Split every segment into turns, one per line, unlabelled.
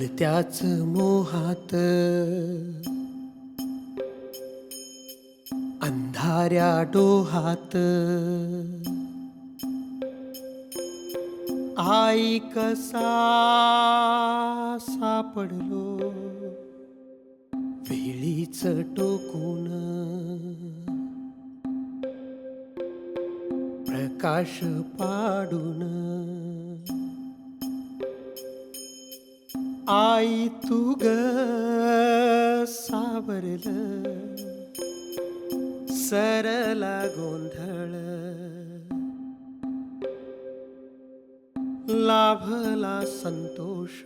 भलत्याच मोहात अंधाऱ्या डोहात आई कसा सापडलो वेळीच टोकून प्रकाश पाडून आई तू ग सावरल सरला गोंधळ लाभला संतोष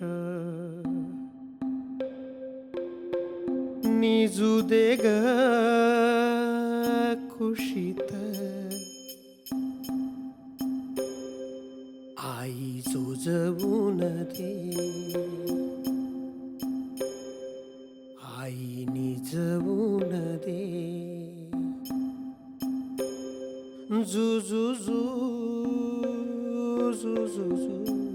निजू दे ग कुशीत आई जोजवून दे आई निजवून दे जू जू जू जू जू जू